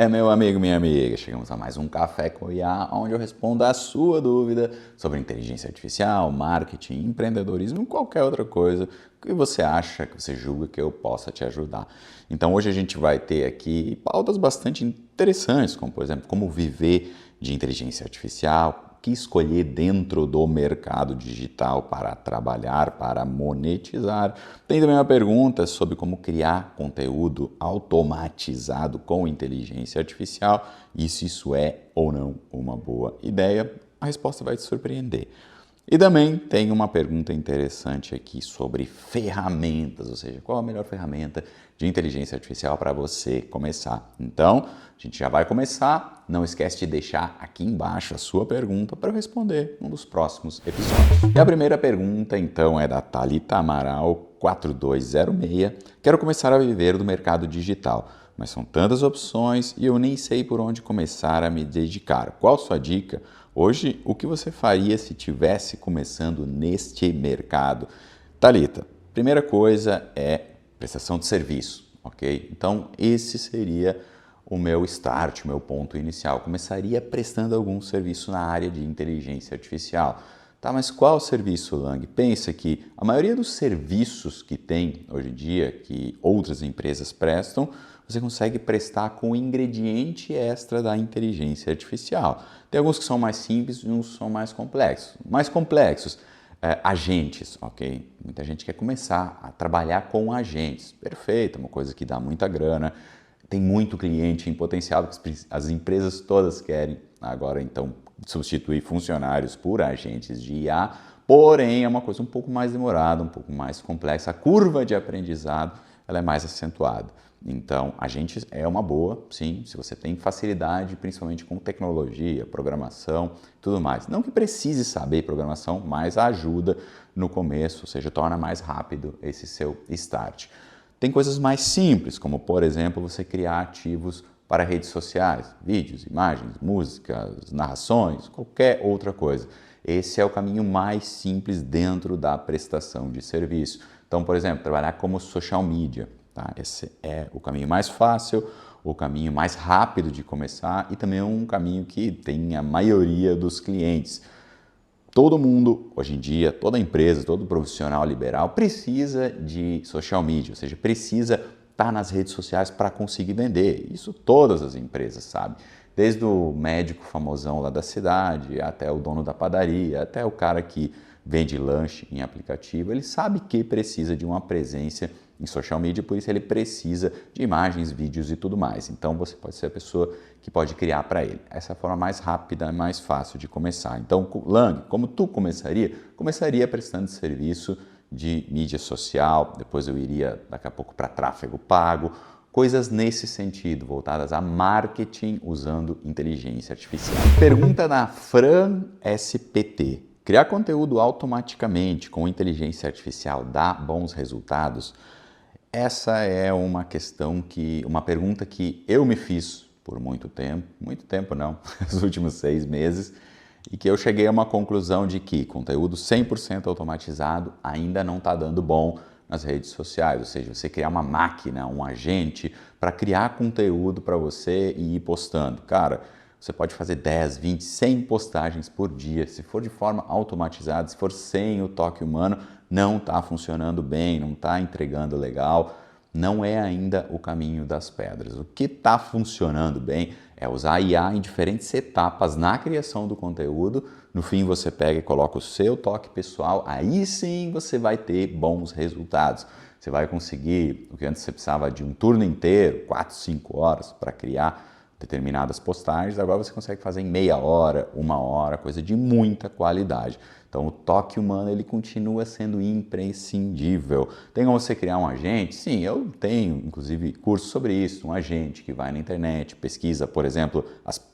Meu amigo, minha amiga, chegamos a mais um Café com IA, onde eu respondo a sua dúvida sobre inteligência artificial, marketing, empreendedorismo, qualquer outra coisa que você acha, que você julga que eu possa te ajudar. Então hoje a gente vai ter aqui pautas bastante interessantes, como por exemplo, como viver de inteligência artificial, o que escolher dentro do mercado digital para trabalhar, para monetizar. Tem também uma pergunta sobre como criar conteúdo automatizado com inteligência artificial e se isso é ou não uma boa ideia. A resposta vai te surpreender. E também tem uma pergunta interessante aqui sobre ferramentas, ou seja, qual a melhor ferramenta de inteligência artificial para você começar. Então, a gente já vai começar. Não esquece de deixar aqui embaixo a sua pergunta para eu responder num dos próximos episódios. E a primeira pergunta, então, é da Thalita Amaral 4206. Quero começar a viver do mercado digital, mas são tantas opções e eu nem sei por onde começar a me dedicar. Qual sua dica? Hoje, o que você faria se estivesse começando neste mercado? Thalita, primeira coisa é prestação de serviço, ok? Então, esse seria o meu start, o meu ponto inicial. Começaria prestando algum serviço na área de inteligência artificial. Tá, mas qual serviço, Lang? Pensa que a maioria dos serviços que tem hoje em dia, que outras empresas prestam, você consegue prestar com o ingrediente extra da inteligência artificial. Tem alguns que são mais simples e uns são mais complexos. Mais complexos, agentes, ok? Muita gente quer começar a trabalhar com agentes. Perfeito, uma coisa que dá muita grana. Tem muito cliente em potencial, que as empresas todas querem agora, então, substituir funcionários por agentes de IA, porém é uma coisa um pouco mais demorada, um pouco mais complexa. A curva de aprendizado ela é mais acentuada. Então, agentes é uma boa, sim, se você tem facilidade, principalmente com tecnologia, programação, tudo mais. Não que precise saber programação, mas ajuda no começo, ou seja, torna mais rápido esse seu start. Tem coisas mais simples, como por exemplo, você criar ativos para redes sociais, vídeos, imagens, músicas, narrações, qualquer outra coisa. Esse é o caminho mais simples dentro da prestação de serviço. Então, por exemplo, trabalhar como social media. Tá? Esse é o caminho mais fácil, o caminho mais rápido de começar e também um caminho que tem a maioria dos clientes. Todo mundo, hoje em dia, toda empresa, todo profissional liberal precisa de social media, ou seja, precisa estar nas redes sociais para conseguir vender. Isso todas as empresas sabem. Desde o médico famosão lá da cidade, até o dono da padaria, até o cara que vende lanche em aplicativo, ele sabe que precisa de uma presença em social media, por isso ele precisa de imagens, vídeos e tudo mais. Então você pode ser a pessoa que pode criar para ele. Essa é a forma mais rápida e mais fácil de começar. Então, Lang, como tu começaria? Começaria prestando serviço de mídia social, depois eu iria daqui a pouco para tráfego pago, coisas nesse sentido, voltadas a marketing usando inteligência artificial. Pergunta da Fran SPT. Criar conteúdo automaticamente com inteligência artificial dá bons resultados? Essa é uma pergunta que eu me fiz por muito tempo não, nos últimos 6 meses, e que eu cheguei a uma conclusão de que conteúdo 100% automatizado ainda não está dando bom nas redes sociais, ou seja, você criar uma máquina, um agente para criar conteúdo para você e ir postando. Cara, você pode fazer 10, 20, 100 postagens por dia, se for de forma automatizada, se for sem o toque humano, não está funcionando bem, não está entregando legal, não é ainda o caminho das pedras. O que está funcionando bem é usar a IA em diferentes etapas na criação do conteúdo. No fim você pega e coloca o seu toque pessoal, aí sim você vai ter bons resultados. Você vai conseguir, o que antes você precisava de um turno inteiro, 4, 5 horas para criar determinadas postagens, agora você consegue fazer em meia hora, 1 hora, coisa de muita qualidade. Então o toque humano ele continua sendo imprescindível. Tem como você criar um agente? Sim, eu tenho inclusive curso sobre isso, um agente que vai na internet, pesquisa, por exemplo,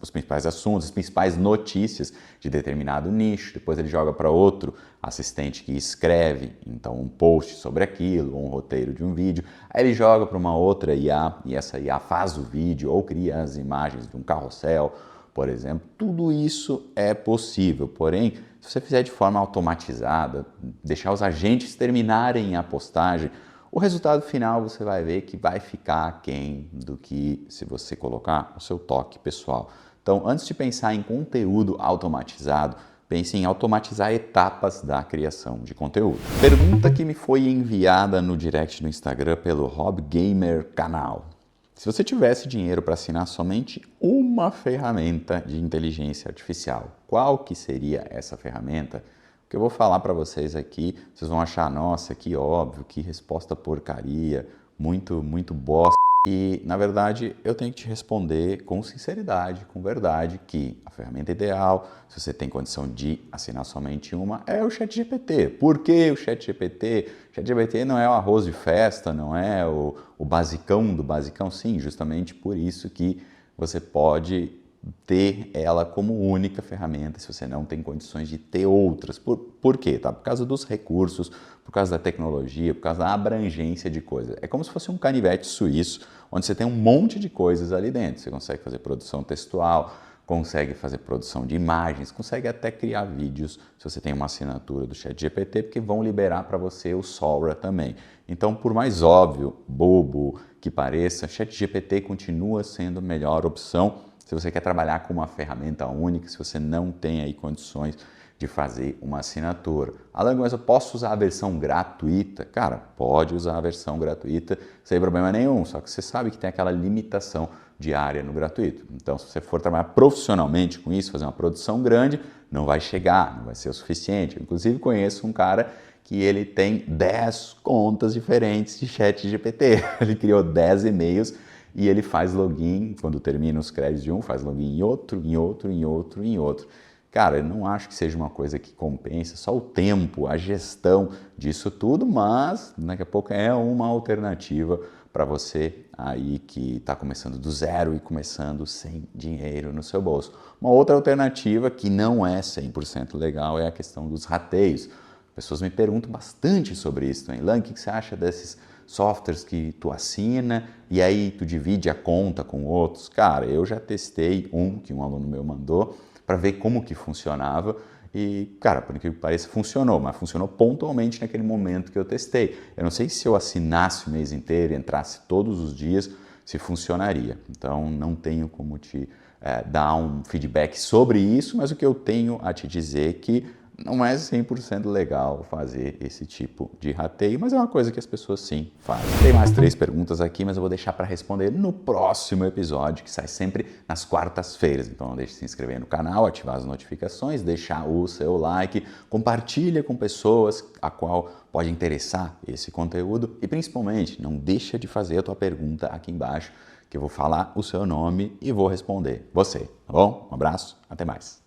os principais assuntos, as principais notícias de determinado nicho, depois ele joga para outro assistente que escreve, então um post sobre aquilo, ou um roteiro de um vídeo, aí ele joga para uma outra IA e essa IA faz o vídeo ou cria as imagens de um carrossel, por exemplo. Tudo isso é possível, porém, se você fizer de forma automatizada, deixar os agentes terminarem a postagem, o resultado final você vai ver que vai ficar aquém do que se você colocar o seu toque pessoal. Então, antes de pensar em conteúdo automatizado, pense em automatizar etapas da criação de conteúdo. Pergunta que me foi enviada no direct do Instagram pelo Rob Gamer Canal. Se você tivesse dinheiro para assinar somente uma ferramenta de inteligência artificial, qual que seria essa ferramenta? O que eu vou falar para vocês aqui, vocês vão achar, nossa, que óbvio, que resposta porcaria, muito bosta. E, na verdade, eu tenho que te responder com sinceridade, com verdade, que a ferramenta ideal, se você tem condição de assinar somente uma, é o ChatGPT. Por que o ChatGPT? O ChatGPT não é o arroz de festa, não é o basicão do basicão. Sim, justamente por isso que você pode ter ela como única ferramenta se você não tem condições de ter outras. Por quê? Tá? Por causa dos recursos, por causa da tecnologia, por causa da abrangência de coisas. É como se fosse um canivete suíço, onde você tem um monte de coisas ali dentro. Você consegue fazer produção textual, consegue fazer produção de imagens, consegue até criar vídeos se você tem uma assinatura do ChatGPT, porque vão liberar para você o Sora também. Então, por mais óbvio, bobo que pareça, ChatGPT continua sendo a melhor opção se você quer trabalhar com uma ferramenta única, se você não tem aí condições de fazer uma assinatura. Alan, mas eu posso usar a versão gratuita? Cara, pode usar a versão gratuita sem problema nenhum, só que você sabe que tem aquela limitação diária no gratuito. Então, se você for trabalhar profissionalmente com isso, fazer uma produção grande, não vai chegar, não vai ser o suficiente. Eu, inclusive, conheço um cara que ele tem 10 contas diferentes de ChatGPT. Ele criou 10 e-mails e ele faz login, quando termina os créditos de um, faz login em outro, em outro, em outro, em outro. Cara, eu não acho que seja uma coisa que compensa só o tempo, a gestão disso tudo, mas daqui a pouco é uma alternativa para você aí que está começando do zero e começando sem dinheiro no seu bolso. Uma outra alternativa que não é 100% legal é a questão dos rateios. Pessoas me perguntam bastante sobre isso, hein? Lan, o que você acha desses softwares que tu assina e aí tu divide a conta com outros? Cara, eu já testei um que um aluno meu mandou para ver como que funcionava e, cara, por incrível que pareça, funcionou, mas funcionou pontualmente naquele momento que eu testei. Eu não sei se eu assinasse o mês inteiro, entrasse todos os dias, se funcionaria. Então, não tenho como te dar um feedback sobre isso, mas o que eu tenho a te dizer é que não é 100% legal fazer esse tipo de rateio, mas é uma coisa que as pessoas sim fazem. Tem mais 3 perguntas aqui, mas eu vou deixar para responder no próximo episódio, que sai sempre nas quartas-feiras. Então não deixe de se inscrever no canal, ativar as notificações, deixar o seu like, compartilha com pessoas a qual pode interessar esse conteúdo e principalmente não deixa de fazer a tua pergunta aqui embaixo, que eu vou falar o seu nome e vou responder você, tá bom? Um abraço, até mais.